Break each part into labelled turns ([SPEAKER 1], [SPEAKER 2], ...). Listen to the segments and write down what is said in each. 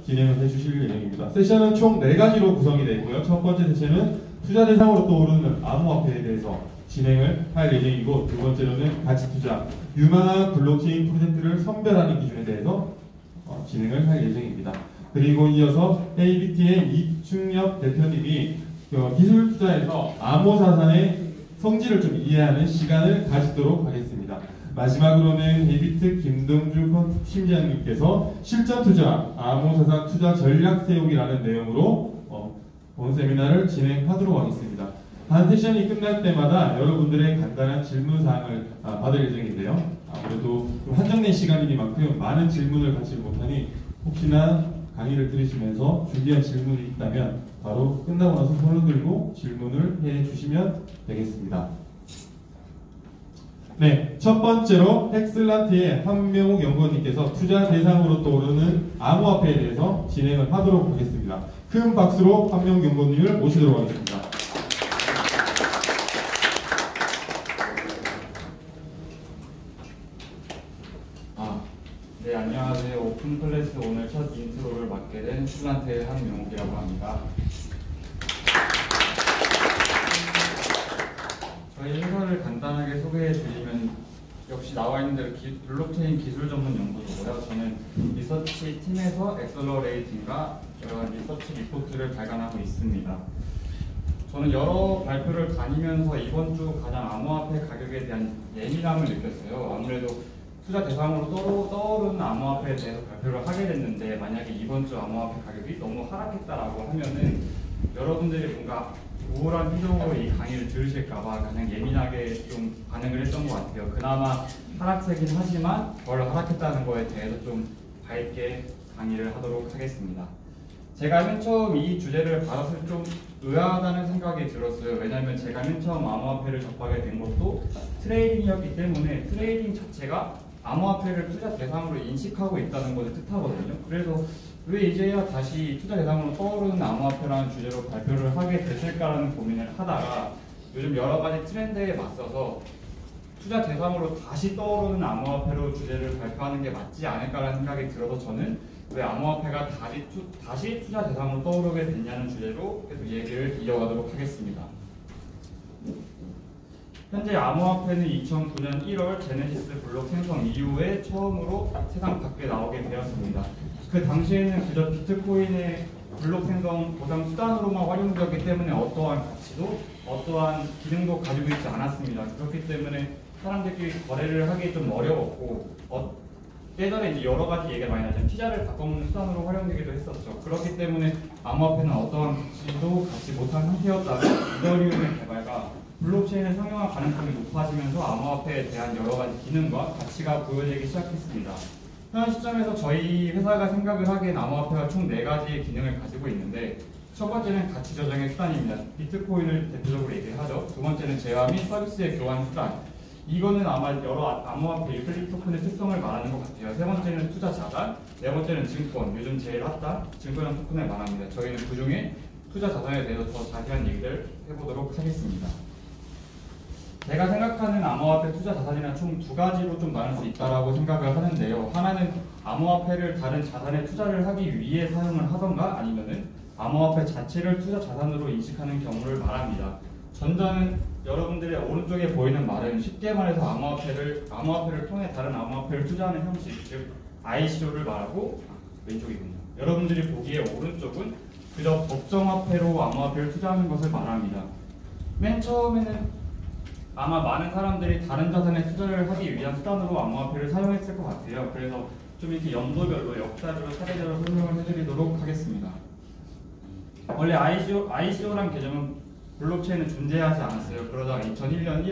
[SPEAKER 1] 진행을 해주실 예정입니다. 세션은 총 4가지로 구성이 되어 있고요. 첫 번째 세션은 투자 대상으로 떠오르는 암호화폐에 대해서 진행을 할 예정이고, 두 번째로는 가치투자, 유망한 블록체인 프로젝트를 선별하는 기준에 대해서 진행을 할 예정입니다. 그리고 이어서 ABT의 이충엽 대표님이 기술 투자에서 암호자산의 성질을 좀 이해하는 시간을 가지도록 하겠습니다. 마지막으로는 ABT 김동주 팀장님께서 실전 투자, 암호자산 투자 전략 세우기라는 내용으로 본 세미나를 진행하도록 하겠습니다. 한 세션이 끝날 때마다 여러분들의 간단한 질문사항을 받을 예정인데요. 아무래도 좀 한정된 시간이니만큼 많은 질문을 받지 못하니 혹시나 강의를 들으시면서 준비한 질문이 있다면 바로 끝나고 나서 손을 들고 질문을 해주시면 되겠습니다. 네, 첫 번째로 엑슬란트의 한명욱 연구원님께서 투자 대상으로 떠오르는 암호화폐에 대해서 진행을 하도록 하겠습니다. 큰 박수로 한명욱 연구원님을 모시도록 하겠습니다.
[SPEAKER 2] 네, 안녕하세요. 오픈클래스 오늘 첫 인트로를 맡게 된 엑슬란트의 한명욱이라고 합니다. 저희 회사를 간단하게 소개해드리면, 역시 나와 있는 대로 블록체인 기술 전문 연구소고요. 저는 리서치 팀에서 엑셀러레이팅과 여러 리서치 리포트를 발간하고 있습니다. 저는 여러 발표를 다니면서 이번 주 가장 암호화폐 가격에 대한 예민함을 느꼈어요. 아무래도 투자 대상으로 떠오르는 암호화폐에 대해서 발표를 하게 됐는데, 만약에 이번 주 암호화폐 가격이 너무 하락했다라고 하면은 여러분들이 뭔가 우울한 표정으로 이 강의를 들으실까봐 가장 예민하게 좀 반응을 했던 것 같아요. 그나마 하락세긴 하지만 덜 하락했다는 거에 대해서 좀 밝게 강의를 하도록 하겠습니다. 제가 맨 처음 이 주제를 받았을 때 좀 의아하다는 생각이 들었어요. 왜냐하면 제가 맨 처음 암호화폐를 접하게 된 것도 트레이딩이었기 때문에 트레이딩 자체가 암호화폐를 투자 대상으로 인식하고 있다는 것을 뜻하거든요. 그래서 왜 이제야 다시 투자 대상으로 떠오르는 암호화폐라는 주제로 발표를 하게 됐을까라는 고민을 하다가, 요즘 여러 가지 트렌드에 맞서서 투자 대상으로 다시 떠오르는 암호화폐로 주제를 발표하는 게 맞지 않을까라는 생각이 들어서 저는 왜 암호화폐가 다시 투자 대상으로 떠오르게 됐냐는 주제로 계속 얘기를 이어가도록 하겠습니다. 현재 암호화폐는 2009년 1월 제네시스 블록 생성 이후에 처음으로 세상 밖에 나오게 되었습니다. 그 당시에는 그저 비트코인의 블록 생성 보상 수단으로만 활용되었기 때문에 어떠한 가치도 어떠한 기능도 가지고 있지 않았습니다. 그렇기 때문에 사람들끼리 거래를 하기 좀 어려웠고, 예전에 이제 여러 가지 얘기가 많이 나죠. 티자를 바꿔먹는 수단으로 활용되기도 했었죠. 그렇기 때문에 암호화폐는 어떠한 가치도 갖지 못한 상태였다가 이더리움의 개발과 블록체인의 상용화 가능성이 높아지면서 암호화폐에 대한 여러 가지 기능과 가치가 부여되기 시작했습니다. 현 시점에서 저희 회사가 생각을 하기엔 암호화폐가 총 4가지의 기능을 가지고 있는데, 첫 번째는 가치 저장의 수단입니다. 비트코인을 대표적으로 얘기하죠. 두 번째는 재화 및 서비스의 교환 수단. 이거는 아마 여러 암호화폐 유틸리티 토큰의 특성을 말하는 것 같아요. 세 번째는 투자 자산, 네 번째는 증권, 요즘 제일 핫한 증권형 토큰을 말합니다. 저희는 그 중에 투자 자산에 대해서 더 자세한 얘기를 해보도록 하겠습니다. 제가 생각하는 암호화폐 투자 자산이란 총 2가지로 좀 나눌 수 있다고 생각을 하는데요. 하나는 암호화폐를 다른 자산에 투자를 하기 위해 사용을 하던가, 아니면은 암호화폐 자체를 투자 자산으로 인식하는 경우를 말합니다. 전자는 여러분들의 오른쪽에 보이는 말은 쉽게 말해서 암호화폐를 통해 다른 암호화폐를 투자하는 형식, 즉 ICO를 말하고, 왼쪽이군요. 여러분들이 보기에 오른쪽은 그저 법정화폐로 암호화폐를 투자하는 것을 말합니다. 맨 처음에는 아마 많은 사람들이 다른 자산에 투자를 하기 위한 수단으로 암호화폐를 사용했을 것 같아요. 그래서 좀 이렇게 연도별로 역사별로 사례별로 설명을 해드리도록 하겠습니다. 원래 ICO란 개념은 블록체인은 존재하지 않았어요. 그러다가 2012년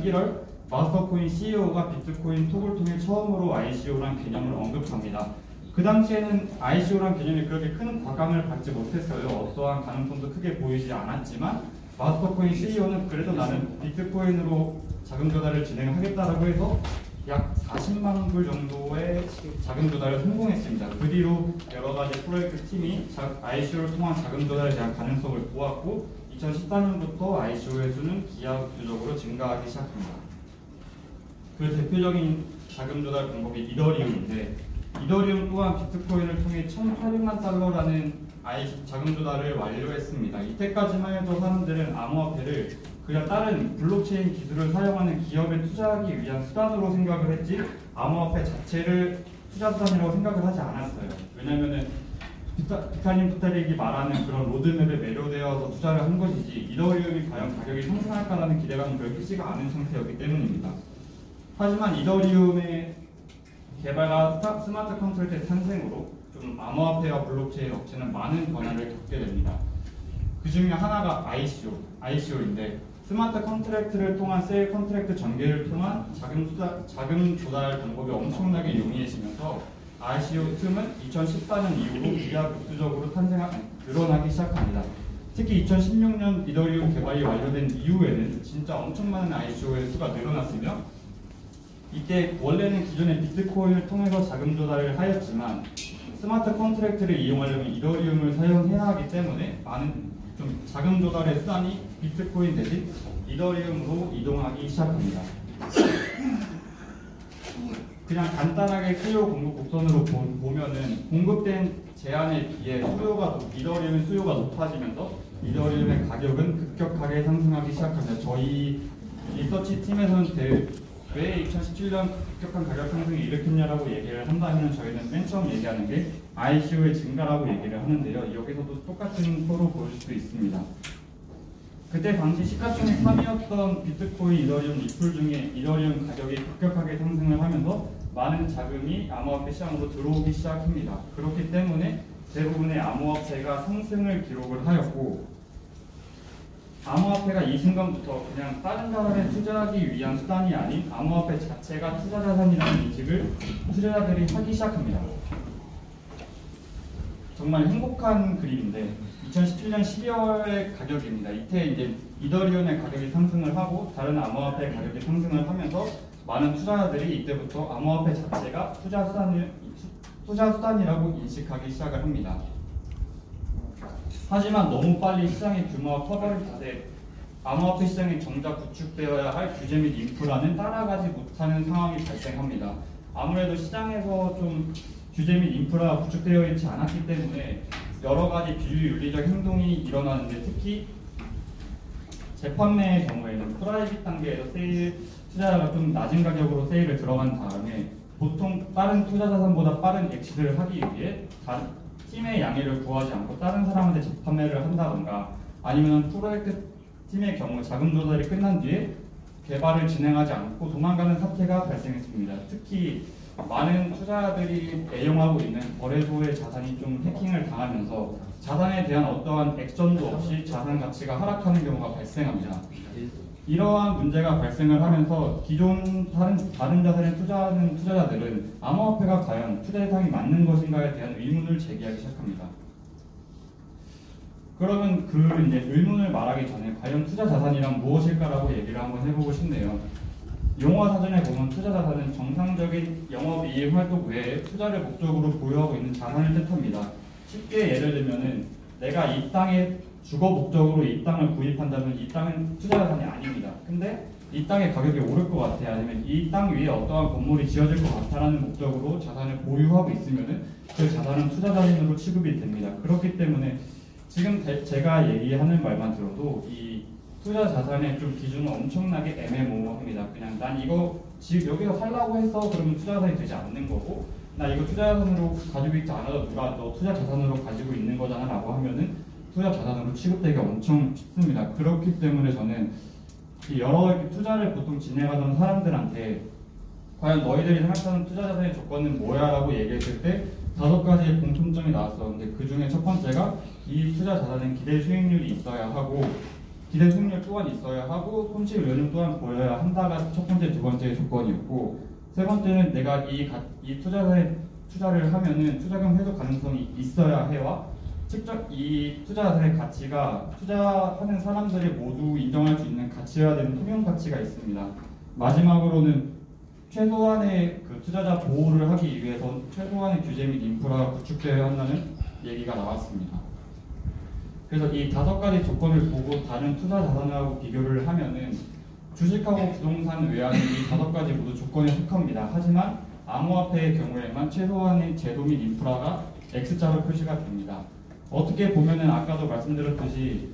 [SPEAKER 2] 1월 마스터코인 CEO가 비트코인 톡을 통해 처음으로 ICO란 개념을 언급합니다. 그 당시에는 ICO란 개념이 그렇게 큰 과감을 받지 못했어요. 어떠한 가능성도 크게 보이지 않았지만, 마스터코인 CEO는 그래도 나는 비트코인으로 자금 조달을 진행하겠다라고 해서 약 40만 불 정도의 자금 조달을 성공했습니다. 그 뒤로 여러 가지 프로젝트 팀이 ICO를 통한 자금 조달에 대한 가능성을 보았고, 2014년부터 ICO의 수는 기하급수적으로 증가하기 시작합니다. 그 대표적인 자금 조달 방법이 이더리움인데, 이더리움 또한 비트코인을 통해 1,800만 달러라는 자금 조달을 완료했습니다. 이때까지만 해도 사람들은 암호화폐를 그냥 다른 블록체인 기술을 사용하는 기업에 투자하기 위한 수단으로 생각을 했지 암호화폐 자체를 투자 수단이라고 생각을 하지 않았어요. 왜냐면은 비타님 부타릭이 말하는 그런 로드맵에 매료되어서 투자를 한 것이지 이더리움이 과연 가격이 상승할까라는 기대감이 별 크지가 않은 상태였기 때문입니다. 하지만 이더리움의 개발과 스마트 컨트랙트의 탄생으로 좀 암호화폐와 블록체인 업체는 많은 변화를 겪게 됩니다. 그 중에 하나가 ICO인데 스마트 컨트랙트를 통한 세일 컨트랙트 전개를 통한 자금 조달 방법이 엄청나게 용이해지면서 ICO 틈은 2014년 이후로 비약격수적으로 늘어나기 시작합니다. 특히 2016년 이더리움 개발이 완료된 이후에는 진짜 엄청 많은 ICO의 수가 늘어났으며 이때 원래는 기존의 비트코인을 통해서 자금 조달을 하였지만 스마트 컨트랙트를 이용하려면 이더리움을 사용해야 하기 때문에 많은 좀 자금 조달의 수단이 비트코인 대신 이더리움으로 이동하기 시작합니다. 그냥 간단하게 수요 공급 곡선으로 보면은 공급된 제한에 비해 이더리움의 수요가 높아지면서 이더리움의 가격은 급격하게 상승하기 시작합니다. 저희 리서치 팀에서는 왜 2017년 급격한 가격 상승을 일으켰냐라고 얘기를 한다면 저희는 맨 처음 얘기하는 게 ICO의 증가라고 얘기를 하는데요. 여기서도 똑같은 표로 보실 수 있습니다. 그때 당시 시가총액 3위였던 비트코인, 이더리움, 리플 중에 이더리움 가격이 급격하게 상승을 하면서 많은 자금이 암호화폐 시장으로 들어오기 시작합니다. 그렇기 때문에 대부분의 암호화폐가 상승을 기록을 하였고 암호화폐가 이 순간부터 그냥 다른 자산에 투자하기 위한 수단이 아닌 암호화폐 자체가 투자자산이라는 인식을 투자자들이 하기 시작합니다. 정말 행복한 그림인데 2017년 12월의 가격입니다. 이때 이제 이더리움의 가격이 상승을 하고 다른 암호화폐 가격이 상승을 하면서 많은 투자자들이 이때부터 암호화폐 자체가 투자 수단이라고 인식하기 시작을 합니다. 하지만 너무 빨리 시장의 규모가 커버린 탓에 암호화폐 시장이 정작 구축되어야 할 규제 및 인프라는 따라가지 못하는 상황이 발생합니다. 아무래도 시장에서 좀 규제 및 인프라가 구축되어 있지 않았기 때문에 여러 가지 비윤리적 행동이 일어나는데 특히 재판매의 경우에는 프라이빗 단계에서 투자자가 좀 낮은 가격으로 세일을 들어간 다음에 보통 다른 투자 자산보다 빠른 엑시트를 하기 위해 팀의 양해를 구하지 않고 다른 사람한테 재판매를 한다던가 아니면 프로젝트 팀의 경우 자금 조달이 끝난 뒤에 개발을 진행하지 않고 도망가는 사태가 발생했습니다. 특히 많은 투자자들이 애용하고 있는 거래소의 자산이 좀 해킹을 당하면서 자산에 대한 어떠한 액션도 없이 자산 가치가 하락하는 경우가 발생합니다. 이러한 문제가 발생을 하면서 기존 다른 자산에 투자하는 투자자들은 암호화폐가 과연 투자 대상이 맞는 것인가에 대한 의문을 제기하기 시작합니다. 그러면 이제 의문을 말하기 전에 과연 투자 자산이란 무엇일까라고 얘기를 한번 해보고 싶네요. 용어 사전에 보면 투자 자산은 정상적인 영업이익 활동 외에 투자를 목적으로 보유하고 있는 자산을 뜻합니다. 쉽게 예를 들면은 내가 이 땅에 주거 목적으로 이 땅을 구입한다면 이 땅은 투자 자산이 아닙니다. 근데 이 땅의 가격이 오를 것 같아 아니면 이 땅 위에 어떠한 건물이 지어질 것 같다라는 목적으로 자산을 보유하고 있으면은 그 자산은 투자 자산으로 취급이 됩니다. 그렇기 때문에 지금 제가 얘기하는 말만 들어도 이 투자 자산의 좀 기준은 엄청나게 애매모호합니다. 그냥 난 이거 지금 여기서 살라고 해서 그러면 투자 자산이 되지 않는 거고 나 이거 투자 자산으로 가지고 있지 않아도 누가 너 투자 자산으로 가지고 있는 거잖아 라고 하면은 투자 자산으로 취급되기 엄청 쉽습니다. 그렇기 때문에 저는 여러 투자를 보통 진행하던 사람들한테 과연 너희들이 생각하는 투자 자산의 조건은 뭐야 라고 얘기했을 때 5가지의 공통점이 나왔었는데 그 중에 첫 번째가 이 투자 자산은 기대 수익률이 있어야 하고 기대 수익률 또한 있어야 하고 손실 요령 또한 보여야 한다가 첫 번째, 두 번째 조건이었고 세 번째는 내가 이 투자자에 투자를 하면은 투자금 회수 가능성이 있어야 해와 직접 이 투자 자산의 가치가 투자하는 사람들이 모두 인정할 수 있는 가치여야 되는 투명 가치가 있습니다. 마지막으로는 최소한의 그 투자자 보호를 하기 위해서 최소한의 규제 및 인프라가 구축되어야 한다는 얘기가 나왔습니다. 그래서 이 5가지 조건을 보고 다른 투자 자산하고 비교를 하면은 주식하고 부동산 외에는 이 5가지 모두 조건에 속합니다. 하지만 암호화폐의 경우에만 최소한의 제도 및 인프라가 X자로 표시가 됩니다. 어떻게 보면은 아까도 말씀드렸듯이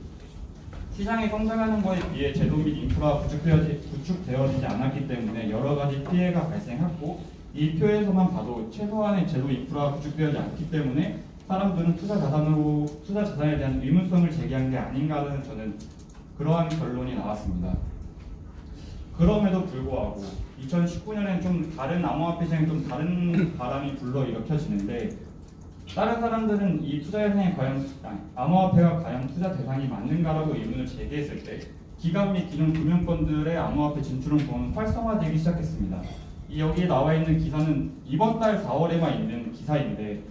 [SPEAKER 2] 시장이 성장하는 것에 비해 제도 및 인프라가 구축되어지지 않았기 때문에 여러 가지 피해가 발생했고, 이 표에서만 봐도 최소한의 제도 인프라가 구축되어지지 않기 때문에 사람들은 투자 자산에 대한 의문성을 제기한 게 아닌가라는 저는 그러한 결론이 나왔습니다. 그럼에도 불구하고 2019년엔 좀 다른 암호화폐 시장에 좀 다른 바람이 불러 일으켜지는데, 다른 사람들은 이 투자 대상이 과연 암호화폐가 과연 투자 대상이 맞는가라고 의문을 제기했을 때 기관 및 기존 금융권들의 암호화폐 진출은 활성화되기 시작했습니다. 여기에 나와 있는 기사는 이번 달 4월에만 있는 기사인데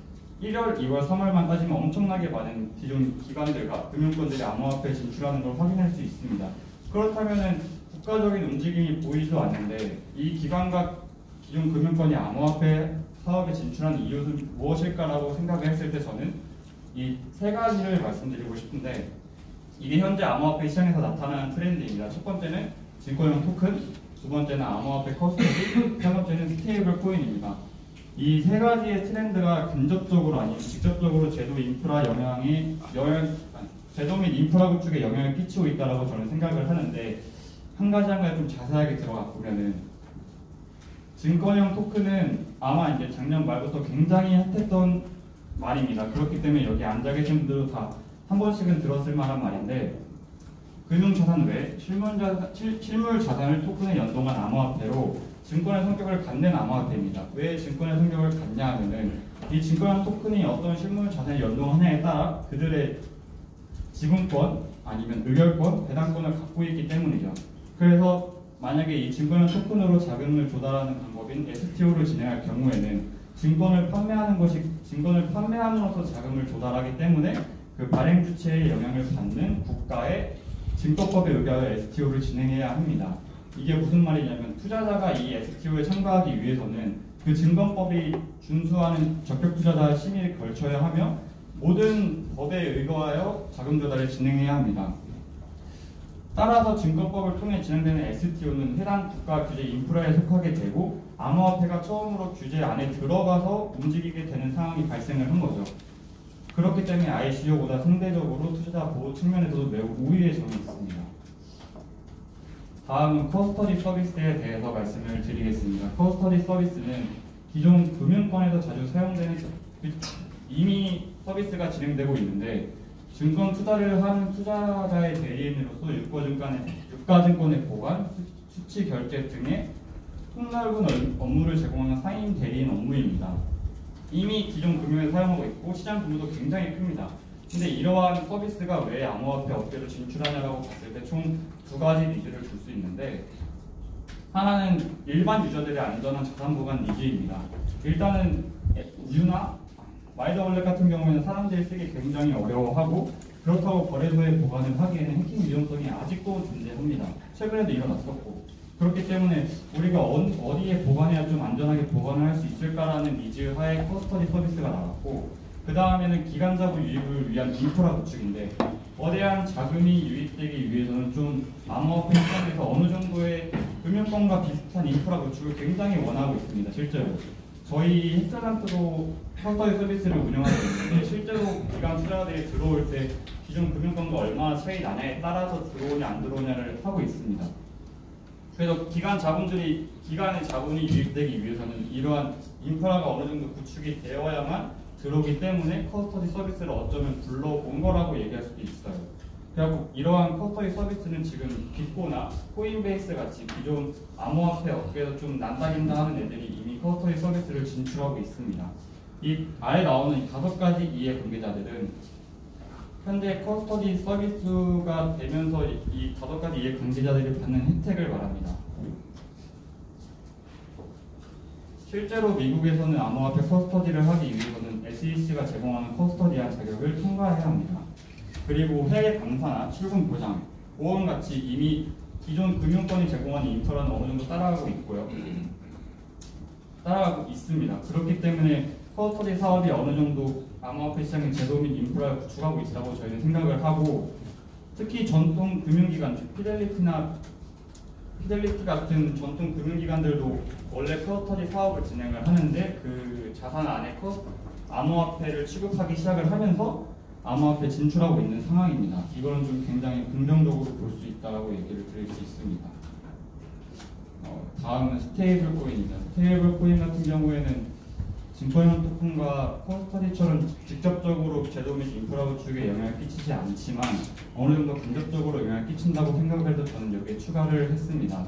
[SPEAKER 2] 1월, 2월, 3월만 따지면 엄청나게 많은 기존 기관들과 금융권들이 암호화폐에 진출하는 걸 확인할 수 있습니다. 그렇다면 국가적인 움직임이 보이지도 않는데 이 기관과 기존 금융권이 암호화폐 사업에 진출한 이유는 무엇일까라고 생각을 했을 때 저는 이 세 가지를 말씀드리고 싶은데, 이게 현재 암호화폐 시장에서 나타나는 트렌드입니다. 첫 번째는 증권형 토큰, 두 번째는 암호화폐 커스터디, 세 번째는 스테이블 코인입니다. 이 세 가지의 트렌드가 간접적으로 아니면 직접적으로 제도 및 인프라 구축에 영향을 끼치고 있다고 저는 생각을 하는데, 한 가지 좀 자세하게 들어가 보면은 증권형 토큰은 아마 이제 작년 말부터 굉장히 핫했던 말입니다. 그렇기 때문에 여기 앉아 계신 분들도 다 한 번씩은 들었을 만한 말인데, 금융자산 외 실물 자산을 토큰에 연동한 암호화폐로 증권의 성격을 갖는 암호화폐입니다. 왜 증권의 성격을 갖냐 하면은 이 증권형 토큰이 어떤 실물 자산을 연동하냐에 따라 그들의 지분권 아니면 의결권, 배당권을 갖고 있기 때문이죠. 그래서 만약에 이 증권형 토큰으로 자금을 조달하는 방법인 STO를 진행할 경우에는 증권을 판매함으로써 자금을 조달하기 때문에 그 발행 주체의 영향을 받는 국가의 증권법에 의하여 STO를 진행해야 합니다. 이게 무슨 말이냐면 투자자가 이 STO에 참가하기 위해서는 그 증권법이 준수하는 적격 투자자 심의를 걸쳐야 하며 모든 법에 의거하여 자금 조달을 진행해야 합니다. 따라서 증권법을 통해 진행되는 STO는 해당 국가 규제 인프라에 속하게 되고 암호화폐가 처음으로 규제 안에 들어가서 움직이게 되는 상황이 발생을 한 거죠. 그렇기 때문에 ICO보다 상대적으로 투자자 보호 측면에서도 매우 우위에 정해 있습니다. 다음은 커스터디 서비스에 대해서 말씀을 드리겠습니다. 커스터디 서비스는 기존 금융권에서 자주 사용되는 이미 서비스가 진행되고 있는데, 증권 투자를 하는 투자자의 대리인으로서 유가증권의 보관, 수치 결제 등의 폭넓은 업무를 제공하는 상임 대리인 업무입니다. 이미 기존 금융에 사용하고 있고 시장 규모도 굉장히 큽니다. 근데 이러한 서비스가 왜 암호화폐 업계로 진출하냐라고 봤을 때 총 두 가지 니즈를 줄 수 있는데, 하나는 일반 유저들의 안전한 자산 보관 니즈입니다. 일단은 유나 마이더월렛 같은 경우에는 사람들이 쓰기 굉장히 어려워하고, 그렇다고 거래소에 보관을 하기에는 해킹 위험성이 아직도 존재합니다. 최근에도 일어났었고, 그렇기 때문에 우리가 어디에 보관해야 좀 안전하게 보관을 할 수 있을까라는 니즈 하에 커스터디 서비스가 나왔고, 그 다음에는 기관 자본 유입을 위한 인프라 구축인데, 거대한 자금이 유입되기 위해서는 좀 암호화폐 시장에서 어느 정도의 금융권과 비슷한 인프라 구축을 굉장히 원하고 있습니다. 실제로 저희 헬스란트도 커스터디 서비스를 운영하고 있는데, 실제로 기관 투자자들이 들어올 때 기존 금융권과 얼마나 차이 나냐에 따라서 들어오냐 안 들어오냐를 하고 있습니다. 그래서 기관의 자본이 유입되기 위해서는 이러한 인프라가 어느 정도 구축이 되어야만 들어오기 때문에 커스터디 서비스를 어쩌면 불러온 거라고 얘기할 수도 있어요. 그래서 이러한 커스터디 서비스는 지금 빅코나 코인베이스 같이 기존 암호화폐 업계에서 좀 난다긴다 하는 애들이 이미 커스터디 서비스를 진출하고 있습니다. 이 아래 나오는 5가지 이해 관계자들은 현재 커스터디 서비스가 되면서 이 5가지 이해 관계자들이 받는 혜택을 말합니다. 실제로 미국에서는 암호화폐 커스터디를 하기 위해서는 SEC가 제공하는 커스터디한 자격을 통과해야 합니다. 그리고 해외 방사나 출금 보장, 보험 같이 이미 기존 금융권이 제공하는 인프라는 어느 정도 따라가고 있습니다. 그렇기 때문에 커스터디 사업이 어느 정도 암호화폐 시장의 제도 및 인프라를 구축하고 있다고 저희는 생각을 하고, 특히 전통 금융기관, 피델리티나 피델리티 같은 전통 금융기관들도 원래 커스터디 사업을 진행을 하는데 그 자산 안에 암호화폐를 취급하기 시작을 하면서 암호화폐 진출하고 있는 상황입니다. 이거는 좀 굉장히 긍정적으로 볼 수 있다고 얘기를 드릴 수 있습니다. 다음은 스테이블 코인입니다. 스테이블 코인 같은 경우에는 증권형 토큰과 커스터디처럼 직접적으로 제도 및 인프라 구축에 영향을 끼치지 않지만 어느 정도 간접적으로 영향을 끼친다고 생각해서 저는 여기에 추가를 했습니다.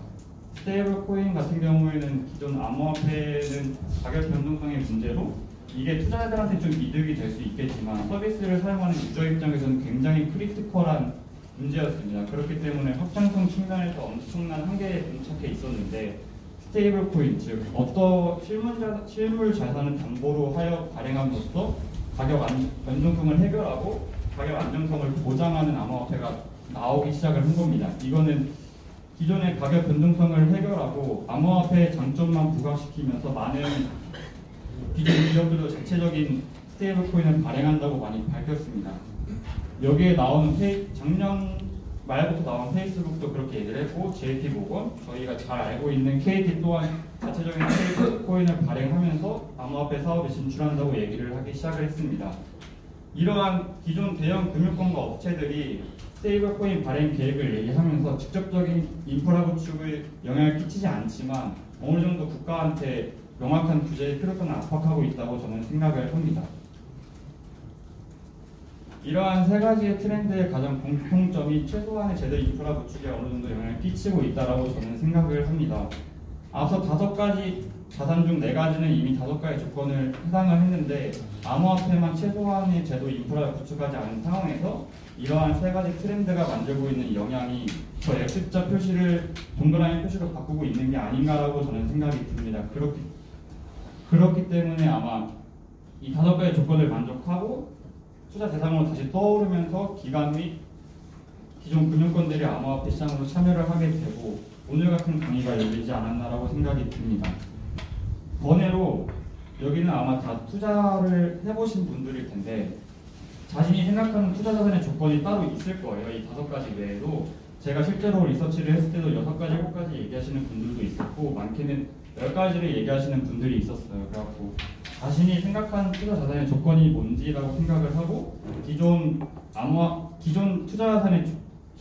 [SPEAKER 2] 스테이블 코인 같은 경우에는 기존 암호화폐는 가격 변동성의 문제로 이게 투자자들한테 좀 이득이 될 수 있겠지만 서비스를 사용하는 유저 입장에서는 굉장히 크리티컬한 문제였습니다. 그렇기 때문에 확장성 측면에서 엄청난 한계에 봉착해 있었는데 스테이블 코인, 즉 어떤 실물 자산을 담보로 하여 발행함으로써 가격 변동성을 해결하고 가격 안정성을 보장하는 암호화폐가 나오기 시작을 한 겁니다. 이거는 기존의 가격 변동성을 해결하고 암호화폐의 장점만 부각시키면서 많은 기존 기업들도 자체적인 스테이블 코인을 발행한다고 많이 밝혔습니다. 여기에 나오는 작년 말부터 나온 페이스북도 그렇게 얘기를 했고 JP모건, 저희가 잘 알고 있는 KT 또한 자체적인 스테이블 코인을 발행하면서 암호화폐 사업에 진출한다고 얘기를 하기 시작을 했습니다. 이러한 기존 대형 금융권과 업체들이 스테이블 코인 발행 계획을 얘기하면서 직접적인 인프라 구축에 영향을 끼치지 않지만 어느 정도 국가한테 명확한 규제의 필요성을 압박하고 있다고 저는 생각을 합니다. 이러한 세 가지의 트렌드의 가장 공통점이 최소한의 제도 인프라 구축에 어느 정도 영향을 끼치고 있다고 저는 생각을 합니다. 앞서 5가지 자산 중 4가지는 이미 5가지 조건을 해당을 했는데 암호화폐만 최소한의 제도 인프라를 구축하지 않은 상황에서 이러한 3가지 트렌드가 만들고 있는 영향이 저 X자 표시를 동그라미 표시로 바꾸고 있는 게 아닌가라고 저는 생각이 듭니다. 그렇기 때문에 아마 이 5가지 조건을 만족하고 투자 대상으로 다시 떠오르면서 기관 및 기존 금융권들이 암호화폐 시장으로 참여를 하게 되고 오늘 같은 강의가 열리지 않았나라고 생각이 듭니다. 번외로 여기는 아마 다 투자를 해보신 분들일 텐데 자신이 생각하는 투자 자산의 조건이 따로 있을 거예요. 이 5가지 외에도 제가 실제로 리서치를 했을 때도 6가지, 7가지 얘기하시는 분들도 있었고 많게는 10가지를 얘기하시는 분들이 있었어요. 그래갖고 자신이 생각하는 투자 자산의 조건이 뭔지라고 생각을 하고 기존 투자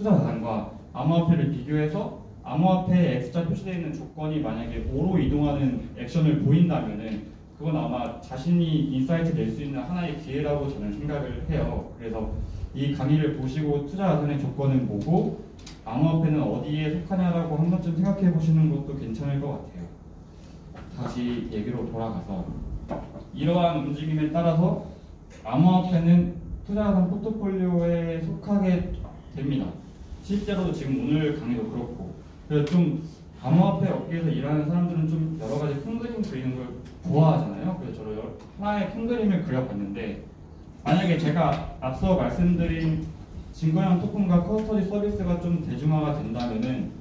[SPEAKER 2] 자산과 암호화폐를 비교해서 암호화폐에 X자 표시되어 있는 조건이 만약에 O로 이동하는 액션을 보인다면은 그건 아마 자신이 인사이트 낼 수 있는 하나의 기회라고 저는 생각을 해요. 그래서 이 강의를 보시고 투자 자산의 조건은 뭐고 암호화폐는 어디에 속하냐라고 한 번쯤 생각해 보시는 것도 괜찮을 것 같아요. 다시 얘기로 돌아가서 이러한 움직임에 따라서 암호화폐는 투자자산 포트폴리오에 속하게 됩니다. 실제로도 지금 오늘 강의도 그렇고 그래서 좀 암호화폐 업계에서 일하는 사람들은 좀 여러 가지 큰 그림 그리는 걸 좋아하잖아요. 그래서 저는 하나의 큰 그림을 그려봤는데 만약에 제가 앞서 말씀드린 증권형 토큰과 커스터디 서비스가 좀 대중화가 된다면은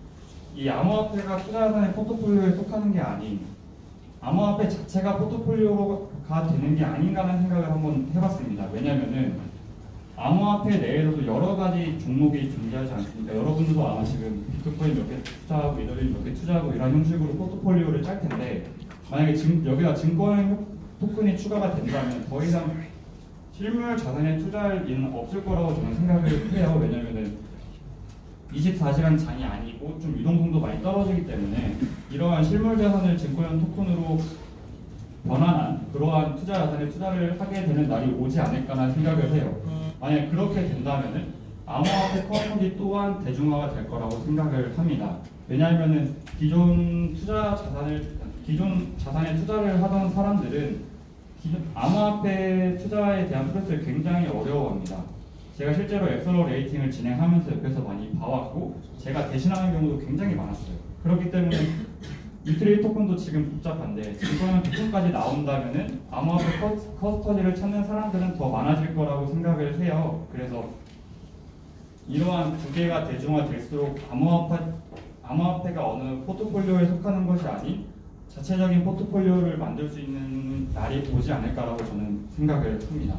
[SPEAKER 2] 이 암호화폐가 투자자산의 포트폴리오에 속하는 게 아닌 암호화폐 자체가 포트폴리오가 되는 게 아닌가라는 생각을 한번 해봤습니다. 왜냐면은 암호화폐 내에서도 여러 가지 종목이 존재하지 않습니까? 여러분들도 아마 지금 비트코인 몇 개 투자하고 이더리움 몇 개 투자하고 이런 형식으로 포트폴리오를 짤 텐데 만약에 여기다 증권형 토큰이 추가가 된다면 더 이상 실물 자산에 투자할 일은 없을 거라고 저는 생각을 해요. 왜냐면은 24시간 장이 아니고 좀 유동성도 많이 떨어지기 때문에 이러한 실물 자산을 증권형 토큰으로 변환한 그러한 투자 자산에 투자를 하게 되는 날이 오지 않을까라는 생각을 해요. 만약 그렇게 된다면은 암호화폐 커스터디 또한 대중화가 될 거라고 생각을 합니다. 왜냐하면은 기존 자산에 투자를 하던 사람들은 암호화폐 투자에 대한 프로세스를 굉장히 어려워합니다. 제가 실제로 엑셀러레이팅을 진행하면서 옆에서 많이 봐왔고 제가 대신하는 경우도 굉장히 많았어요. 그렇기 때문에 유틸리티 토큰도 지금 복잡한데 증권형 토큰까지 나온다면은 암호화폐 커스터디를 찾는 사람들은 더 많아질 거라고 생각을 해요. 그래서 이러한 두 개가 대중화될수록 암호화폐가 어느 포트폴리오에 속하는 것이 아닌 자체적인 포트폴리오를 만들 수 있는 날이 오지 않을까라고 저는 생각을 합니다.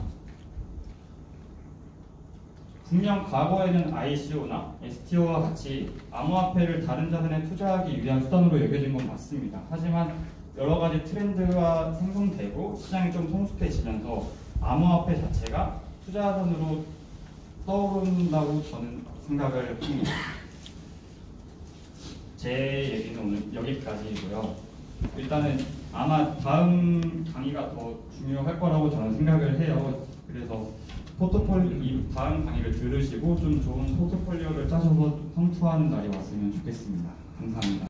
[SPEAKER 2] 분명 과거에는 ICO나 STO와 같이 암호화폐를 다른 자산에 투자하기 위한 수단으로 여겨진 건 맞습니다. 하지만 여러 가지 트렌드가 생성되고 시장이 좀 성숙해지면서 암호화폐 자체가 투자자산으로 떠오른다고 저는 생각을 합니다. 제 얘기는 오늘 여기까지이고요. 일단은 아마 다음 강의가 더 중요할 거라고 저는 생각을 해요. 그래서 이 다음 강의를 들으시고 좀 좋은 포트폴리오를 짜셔서 성투하는 날이 왔으면 좋겠습니다. 감사합니다.